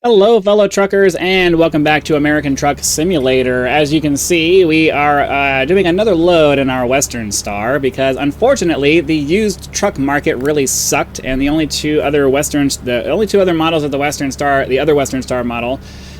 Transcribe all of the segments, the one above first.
Hello, fellow truckers, and welcome back to American Truck Simulator. As you can see, we are doing another load in our Western Star because, unfortunately, the used truck market really sucked, and the only two other models of the Western Star, the other Western Star model,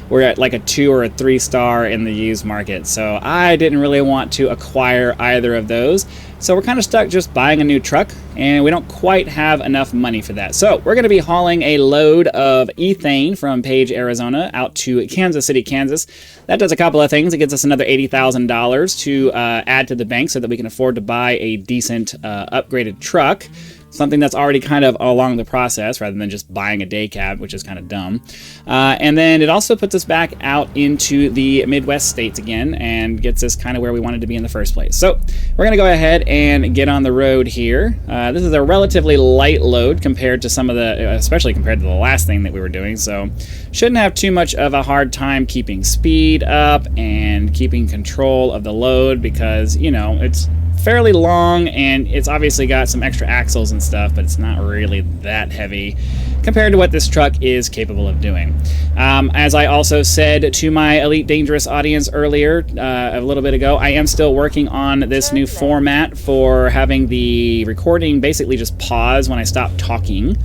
were at like a 2 or a 3 star in the used market. So I didn't really want to acquire either of those. So we're kind of stuck just buying a new truck, and we don't quite have enough money for that. So we're going to be hauling a load of ethane from Page, Arizona out to Kansas City, Kansas. That does a couple of things. It gets us another $80,000 to add to the bank so that we can afford to buy a decent upgraded truck. Something that's already kind of along the process rather than just buying a day cab, which is kind of dumb. And then it also puts us back out into the Midwest states again and gets us kind of where we wanted to be in the first place. So we're going to go ahead and get on the road here. This is a relatively light load compared to some of the, especially compared to the last thing that we were doing. So shouldn't have too much of a hard time keeping speed up and keeping control of the load because, you know, it's fairly long and it's obviously got some extra axles and stuff, but it's not really that heavy compared to what this truck is capable of doing. As I also said to my Elite Dangerous audience earlier, a little bit ago, I am still working on this new format for having the recording basically just pause when I stop talking.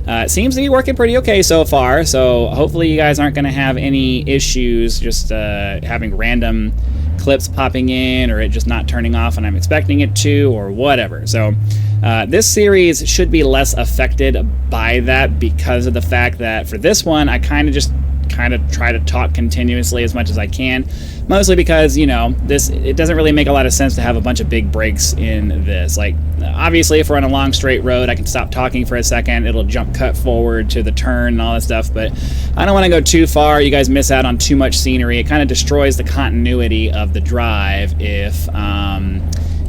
It seems to be working pretty okay so far, so hopefully you guys aren't going to have any issues just having random clips popping in or it just not turning off when I'm expecting it to or whatever. So this series should be less affected by that because of the fact that for this one I kind of try to talk continuously as much as I can, mostly because, you know, it doesn't really make a lot of sense to have a bunch of big breaks in this. Like, obviously if we're on a long straight road I can stop talking for a second, it'll jump cut forward to the turn and all that stuff, but I don't want to go too far. You guys miss out on too much scenery. It kind of destroys the continuity of the drive if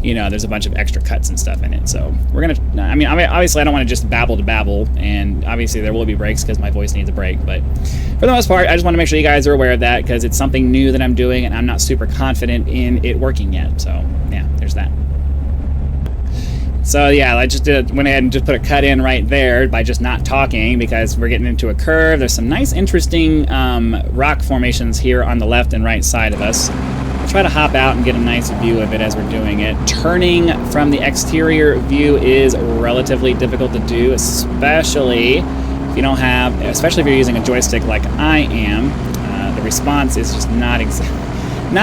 you know, there's a bunch of extra cuts and stuff in it. So we're gonna, I mean, obviously I don't want to just babble to babble, and obviously there will be breaks because my voice needs a break, but for the most part I just want to make sure you guys are aware of that because it's something new that I'm doing and I'm not super confident in it working yet. So yeah, there's that. So yeah, I just went ahead and just put a cut in right there by just not talking because we're getting into a curve. There's some nice interesting rock formations here on the left and right side of us. Try to hop out and get a nice view of it as we're doing it. Turning from the exterior view is relatively difficult to do, especially if you don't have, especially if you're using a joystick like I am. The response is just not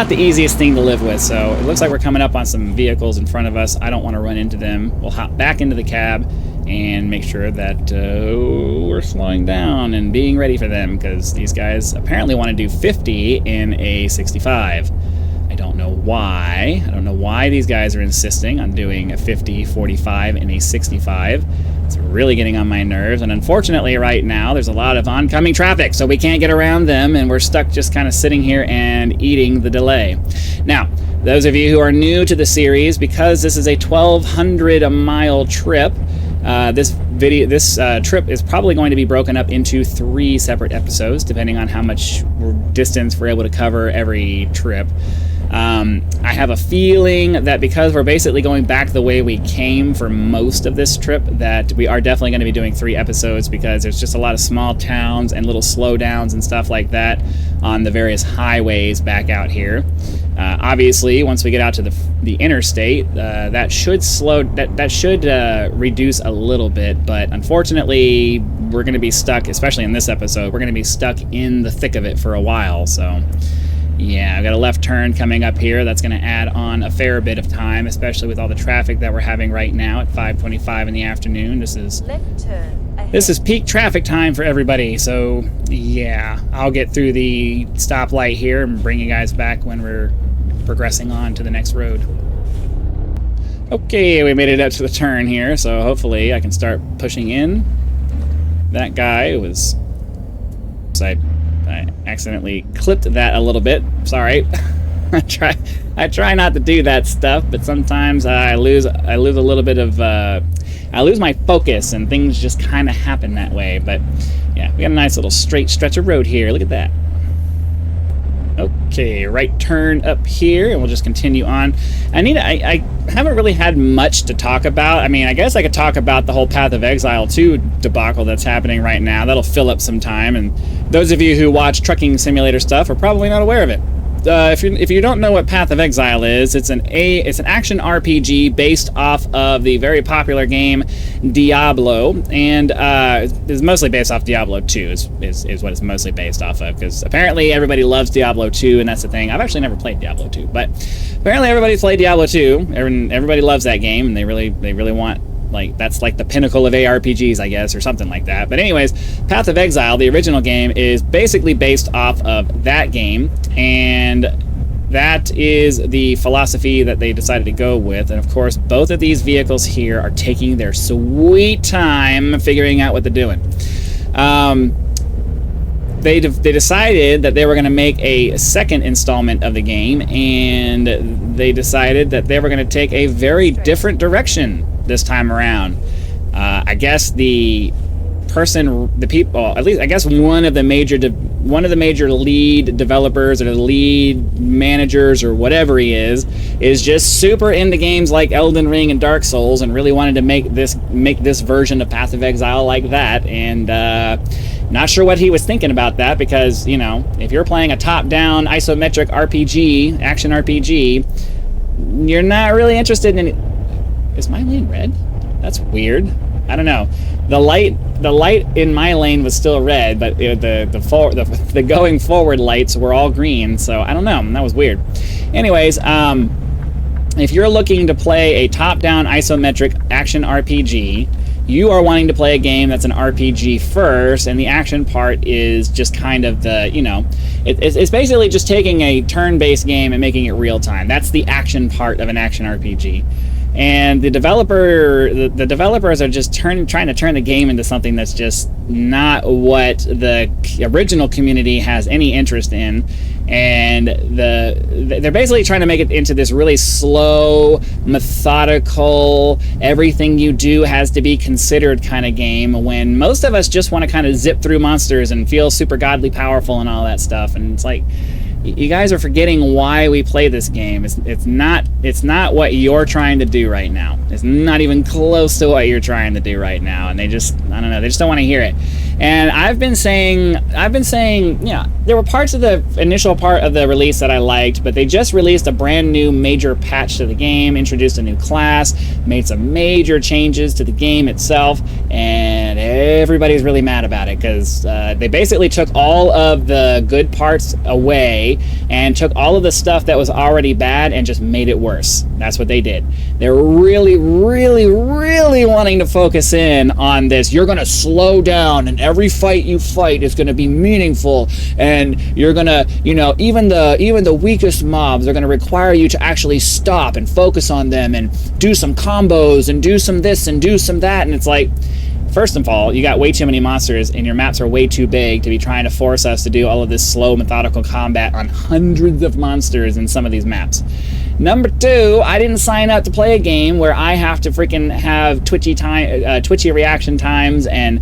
the easiest thing to live with. So it looks like we're coming up on some vehicles in front of us. I don't want to run into them. We'll hop back into the cab and make sure that we're slowing down and being ready for them because these guys apparently want to do 50 in a 65. I don't know why. I don't know why these guys are insisting on doing a 50, 45, and a 65. It's really getting on my nerves, and unfortunately right now there's a lot of oncoming traffic, so we can't get around them, and we're stuck just kind of sitting here and eating the delay. Now, those of you who are new to the series, because this is a 1,200-mile trip, this trip is probably going to be broken up into 3 separate episodes, depending on how much distance we're able to cover every trip. I have a feeling that because we're basically going back the way we came for most of this trip, that we are definitely going to be doing 3 episodes because there's just a lot of small towns and little slowdowns and stuff like that on the various highways back out here. Obviously, once we get out to the interstate, that should reduce a little bit, but unfortunately, we're going to be stuck, especially in this episode, we're going to be stuck in the thick of it for a while, so yeah, I've got a left turn coming up here. That's going to add on a fair bit of time, especially with all the traffic that we're having right now at 5:25 in the afternoon. This is peak traffic time for everybody. So yeah, I'll get through the stoplight here and bring you guys back when we're progressing on to the next road. Okay, we made it up to the turn here, so hopefully I can start pushing in. That guy was... I accidentally clipped that a little bit. Sorry. I try not to do that stuff, but sometimes I lose a little bit of I lose my focus and things just kind of happen that way. But yeah, we got a nice little straight stretch of road here. Look at that. Okay, right turn up here, and we'll just continue on. I haven't really had much to talk about. I mean, I guess I could talk about the whole Path of Exile 2 debacle that's happening right now. That'll fill up some time, and those of you who watch trucking simulator stuff are probably not aware of it. If you don't know what Path of Exile is, it's an action RPG based off of the very popular game Diablo, and is mostly based off Diablo 2 is what it's mostly based off of, because apparently everybody loves Diablo 2, and that's the thing. I've actually never played Diablo 2, but apparently everybody's played Diablo 2, and everybody loves that game, and they really want, like, that's like the pinnacle of ARPGs, I guess, or something like that. But anyways, Path of Exile, the original game, is basically based off of that game, and that is the philosophy that they decided to go with. And of course, both of these vehicles here are taking their sweet time figuring out what they're doing. They decided that they were going to make a second installment of the game, and they decided that they were going to take a very different direction this time around. I guess at least I guess one of the major lead developers or the lead managers or whatever he is just super into games like Elden Ring and Dark Souls, and really wanted to make this version of Path of Exile like that. And not sure what he was thinking about that, because, you know, if you're playing a top-down isometric RPG, action RPG, you're not really interested in it. Is my lane red? That's weird. I don't know. The light in my lane was still red, but the going forward lights were all green. So I don't know. That was weird. Anyways, if you're looking to play a top-down isometric action RPG, you are wanting to play a game that's an RPG first, and the action part is just kind of the, you know, it's basically just taking a turn-based game and making it real-time. That's the action part of an action RPG. And the developers are just trying to turn the game into something that's just not what the original community has any interest in. And they're basically trying to make it into this really slow, methodical, everything you do has to be considered kind of game, when most of us just want to kind of zip through monsters and feel super godly powerful and all that stuff. And it's like, you guys are forgetting why we play this game. It's not what you're trying to do right now. It's not even close to what you're trying to do right now. And they just, I don't know, they just don't want to hear it. And I've been saying, you know, there were parts of the initial part of the release that I liked, but they just released a brand new major patch to the game, introduced a new class, made some major changes to the game itself, and everybody's really mad about it, because they basically took all of the good parts away and took all of the stuff that was already bad and just made it worse. That's what they did. They're really, really, really wanting to focus in on this. You're going to slow down, and every fight you fight is going to be meaningful, and you're going to, you know, even the weakest mobs are going to require you to actually stop and focus on them and do some combos and do some this and do some that. And it's like, first of all, you got way too many monsters, and your maps are way too big to be trying to force us to do all of this slow, methodical combat on hundreds of monsters in some of these maps. Number two, I didn't sign up to play a game where I have to freaking have twitchy reaction times, and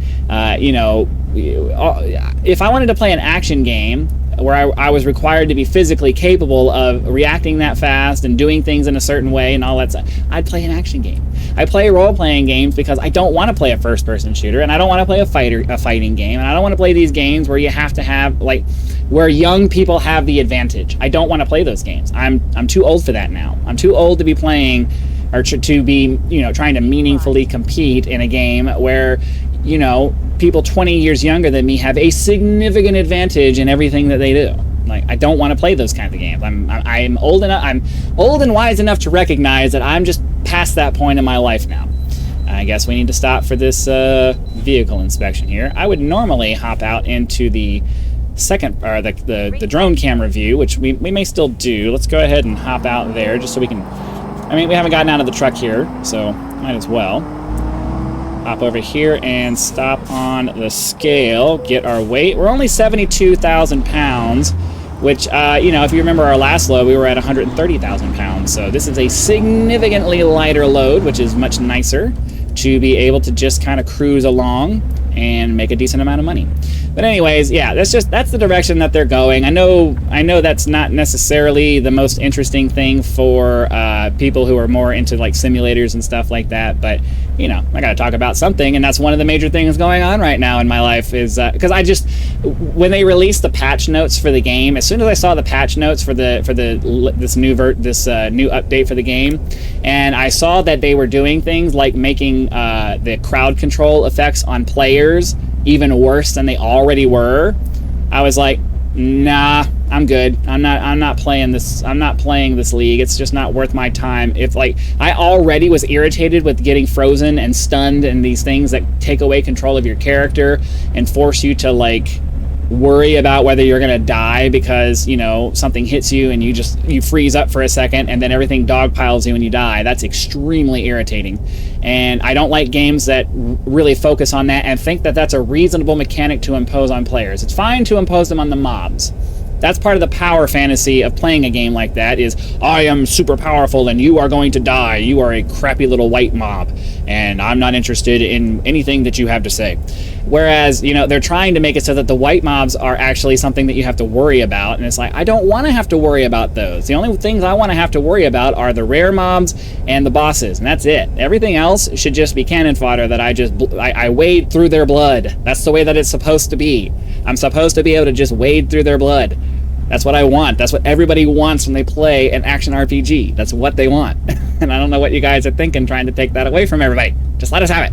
you know, if I wanted to play an action game where I was required to be physically capable of reacting that fast and doing things in a certain way and all that stuff, I'd play an action game. I play role-playing games because I don't want to play a first-person shooter, and I don't want to play a fighting game, and I don't want to play these games where you have to have, like, where young people have the advantage. I don't want to play those games. I'm too old for that now. I'm too old to be playing, or to be, you know, trying to meaningfully compete in a game where, you know, people 20 years younger than me have a significant advantage in everything that they do. Like, I don't want to play those kinds of games. I'm old enough. I'm old and wise enough to recognize that I'm just past that point in my life now. I guess we need to stop for this vehicle inspection here. I would normally hop out into the second, or the drone camera view, which we may still do. Let's go ahead and hop out there just so we can. I mean, we haven't gotten out of the truck here, so might as well hop over here and stop on the scale, get our weight. We're only 72,000 pounds, which, you know, if you remember our last load, we were at 130,000 pounds. So this is a significantly lighter load, which is much nicer to be able to just kind of cruise along and make a decent amount of money. But anyways, yeah, that's the direction that they're going. I know that's not necessarily the most interesting thing for people who are more into like simulators and stuff like that, but you know, I gotta talk about something, and that's one of the major things going on right now in my life is because when they released the patch notes for the game, as soon as I saw the patch notes for this new update for the game, and I saw that they were doing things like making the crowd control effects on players even worse than they already were, I was like, nah, I'm good. I'm not playing this. I'm not playing this league. It's just not worth my time. If like I already was irritated with getting frozen and stunned and these things that take away control of your character and force you to like worry about whether you're gonna die because, you know, something hits you and you freeze up for a second and then everything dogpiles you and you die. That's extremely irritating, and I don't like games that really focus on that and think that that's a reasonable mechanic to impose on players. It's fine to impose them on the mobs. That's part of the power fantasy of playing a game like that is, I am super powerful and you are going to die. You are a crappy little white mob and I'm not interested in anything that you have to say. Whereas, you know, they're trying to make it so that the white mobs are actually something that you have to worry about, and it's like, I don't want to have to worry about those. The only things I want to have to worry about are the rare mobs and the bosses, and that's it. Everything else should just be cannon fodder that I wade through their blood. That's the way that it's supposed to be. I'm supposed to be able to just wade through their blood. That's what I want. That's what everybody wants when they play an action RPG. That's what they want. And I don't know what you guys are thinking trying to take that away from everybody. Just let us have it.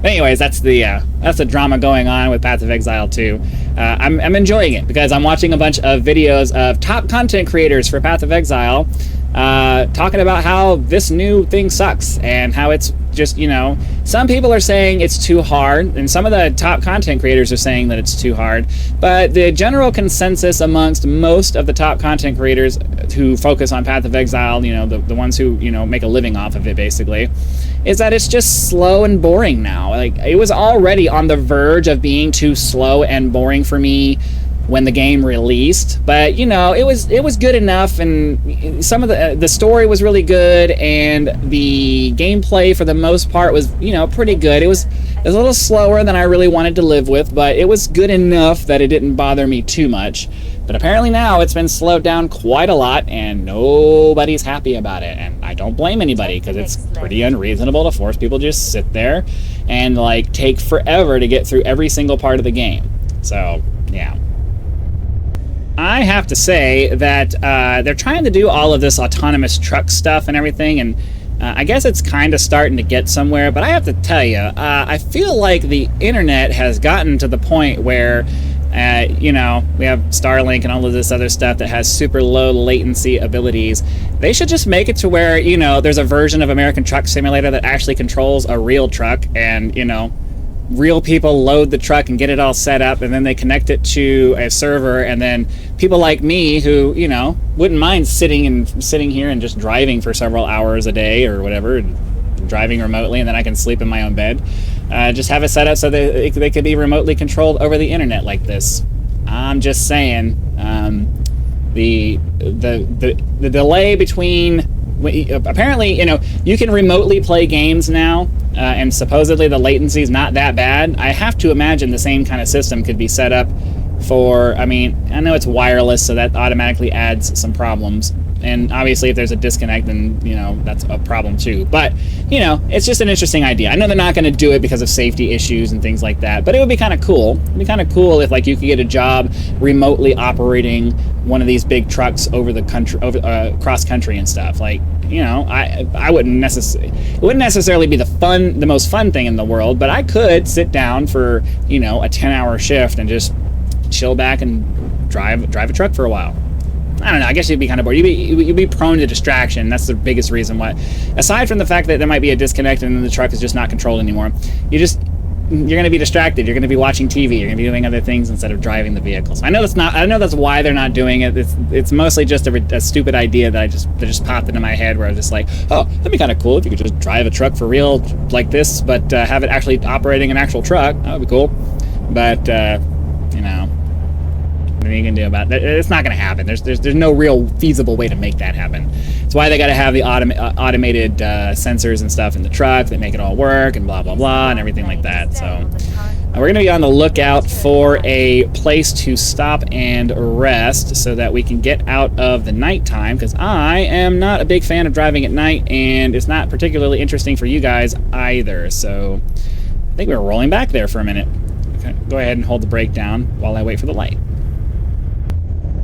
But anyways, that's the drama going on with Path of Exile 2. I'm enjoying it because I'm watching a bunch of videos of top content creators for Path of Exile talking about how this new thing sucks and how it's just, you know, some people are saying it's too hard, and some of the top content creators are saying that it's too hard, but the general consensus amongst most of the top content creators who focus on Path of Exile, you know, the ones who, you know, make a living off of it basically, is that it's just slow and boring now. Like, it was already on the verge of being too slow and boring for me when the game released, but you know, it was good enough, and some of the story was really good, and the gameplay for the most part was, you know, pretty good. It was a little slower than I really wanted to live with, but it was good enough that it didn't bother me too much. But apparently now it's been slowed down quite a lot, and nobody's happy about it, and I don't blame anybody because it's pretty unreasonable to force people to just sit there and like take forever to get through every single part of the game. So yeah. I have to say that they're trying to do all of this autonomous truck stuff and everything, and I guess it's kind of starting to get somewhere, but I have to tell you, I feel like the internet has gotten to the point where, you know, we have Starlink and all of this other stuff that has super low latency abilities. They should just make it to where, you know, there's a version of American Truck Simulator that actually controls a real truck, and, you know, real people load the truck and get it all set up, and then they connect it to a server, and then people like me who, you know, wouldn't mind sitting here and just driving for several hours a day or whatever, driving remotely, and then I can sleep in my own bed, just have it set up so that they could be remotely controlled over the internet like this. I'm just saying, the delay between, apparently, you know, you can remotely play games now, and supposedly the latency is not that bad. I have to imagine the same kind of system could be set up for, I mean, I know it's wireless, so that automatically adds some problems. And obviously if there's a disconnect, then, you know, that's a problem too. But, you know, it's just an interesting idea. I know they're not going to do it because of safety issues and things like that, but it would be kind of cool. It'd be kind of cool if, like, you could get a job remotely operating one of these big trucks over the country, cross country and stuff. Like, you know, I wouldn't necessarily, it wouldn't necessarily be the most fun thing in the world, but I could sit down for, you know, a 10-hour shift and just chill back and drive a truck for a while. I don't know, I guess you'd be kind of bored. You'd be prone to distraction. That's the biggest reason why. Aside from the fact that there might be a disconnect and then the truck is just not controlled anymore, you're going to be distracted. You're going to be watching TV. You're going to be doing other things instead of driving the vehicles. I know that's why they're not doing it. It's mostly just a stupid idea that just popped into my head, where I was just like, oh, that'd be kind of cool if you could just drive a truck for real like this, but have it actually operating an actual truck. That would be cool. But you know, you can do about it. It's not going to happen. There's no real feasible way to make that happen. It's why they got to have the automated sensors and stuff in the truck that make it all work and blah blah blah and everything like that. So We're going to be on the lookout for a place to stop and rest so that we can get out of the nighttime, because I am not a big fan of driving at night, and it's not particularly interesting for you guys either. So I think we're rolling back there for a minute. Okay, go ahead and hold the brake down while I wait for the light.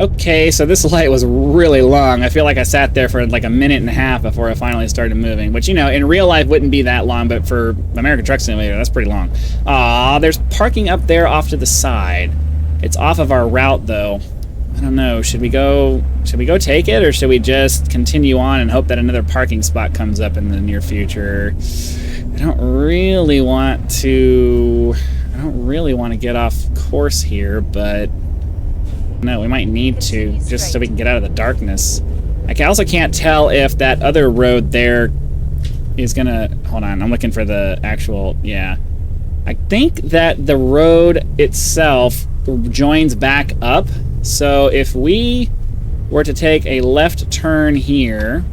Okay, so this light was really long. I feel like I sat there for like a minute and a half before I finally started moving, which, you know, in real life wouldn't be that long, but for American Truck Simulator, that's pretty long. Aw, there's parking up there off to the side. It's off of our route, though. I don't know. Should we go take it, or should we just continue on and hope that another parking spot comes up in the near future? I don't really want to get off course here, but no, we might need to, just so we can get out of the darkness. I also can't tell if that other road there is gonna... Hold on, I'm looking for the actual... Yeah. I think that the road itself joins back up. So if we were to take a left turn here...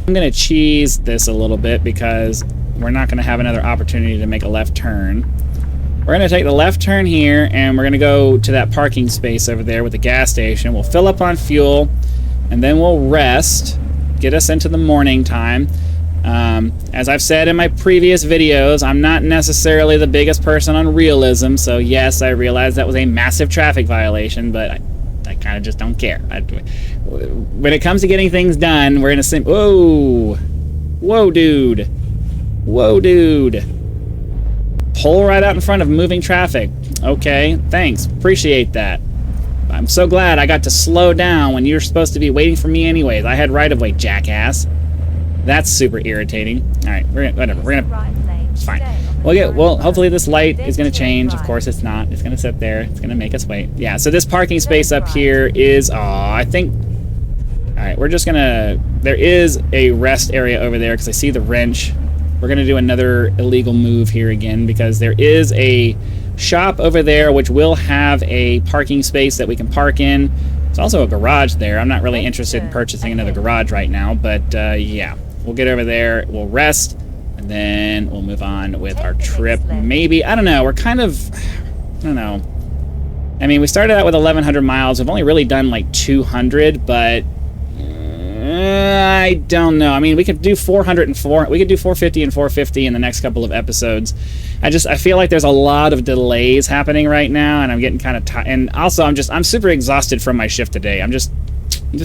I'm gonna cheese this a little bit because we're not gonna have another opportunity to make a left turn. We're going to take the left turn here, and we're going to go to that parking space over there with the gas station. We'll fill up on fuel, and then we'll rest, get us into the morning time. As I've said in my previous videos, I'm not necessarily the biggest person on realism, so yes, I realize that was a massive traffic violation, but I kind of just don't care. When it comes to getting things done, we're going to... Whoa! Whoa, dude! Whoa, dude! Pull right out in front of moving traffic. Okay, thanks. Appreciate that. I'm so glad I got to slow down when you're supposed to be waiting for me anyways. I had right-of-way, jackass. That's super irritating. All right, whatever. We're gonna... It's fine. Well, hopefully this light is going to change. Of course it's not. It's going to sit there. It's going to make us wait. Yeah, so this parking space up here is... I think... All right, we're just going to... There is a rest area over there because I see the wrench. We're going to do another illegal move here again because there is a shop over there which will have a parking space that we can park in. There's also a garage there. I'm not really interested in purchasing another garage right now, but yeah. We'll get over there, we'll rest, and then we'll move on with our trip. Maybe, I don't know, we're kind of, I don't know. I mean, we started out with 1,100 miles. We've only really done like 200, but... I don't know. I mean, we could do 404. We could do 450 and 450 in the next couple of episodes. I feel like there's a lot of delays happening right now, and I'm getting kind of tired. And also, I'm super exhausted from my shift today. I'm just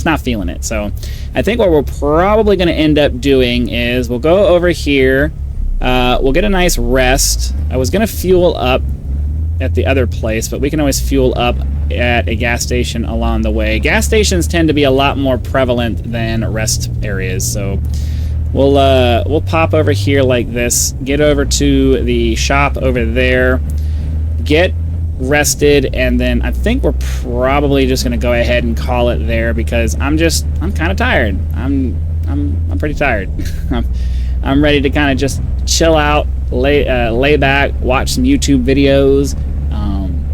not feeling it. So, I think what we're probably going to end up doing is we'll go over here. We'll get a nice rest. I was going to fuel up at the other place, but we can always fuel up at a gas station along the way. Gas stations tend to be a lot more prevalent than rest areas, so we'll pop over here like this, get over to the shop over there, get rested, and then I think we're probably just going to go ahead and call it there because I'm kind of tired. I'm pretty tired. I'm ready to kind of just chill out, lay back, watch some YouTube videos,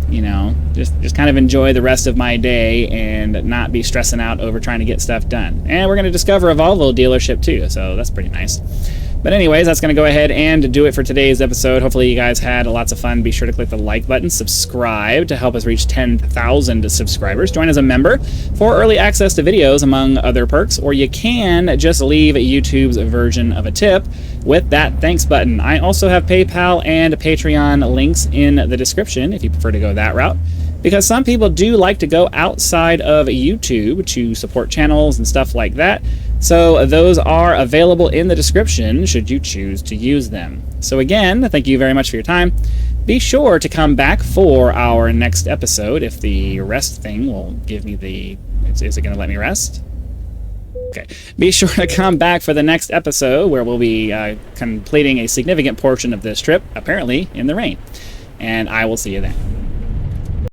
you know, just kind of enjoy the rest of my day and not be stressing out over trying to get stuff done. And we're going to discover a Volvo dealership too, so that's pretty nice. But anyways, that's going to go ahead and do it for today's episode. Hopefully you guys had lots of fun. Be sure to click the like button, subscribe to help us reach 10,000 subscribers. Join as a member for early access to videos, among other perks, or you can just leave YouTube's version of a tip with that thanks button. I also have PayPal and Patreon links in the description if you prefer to go that route, because some people do like to go outside of YouTube to support channels and stuff like that. So those are available in the description should you choose to use them. So again, thank you very much for your time. Be sure to come back for our next episode if the rest thing will give me the... Is it going to let me rest? Okay. Be sure to come back for the next episode where we'll be completing a significant portion of this trip, apparently in the rain. And I will see you then.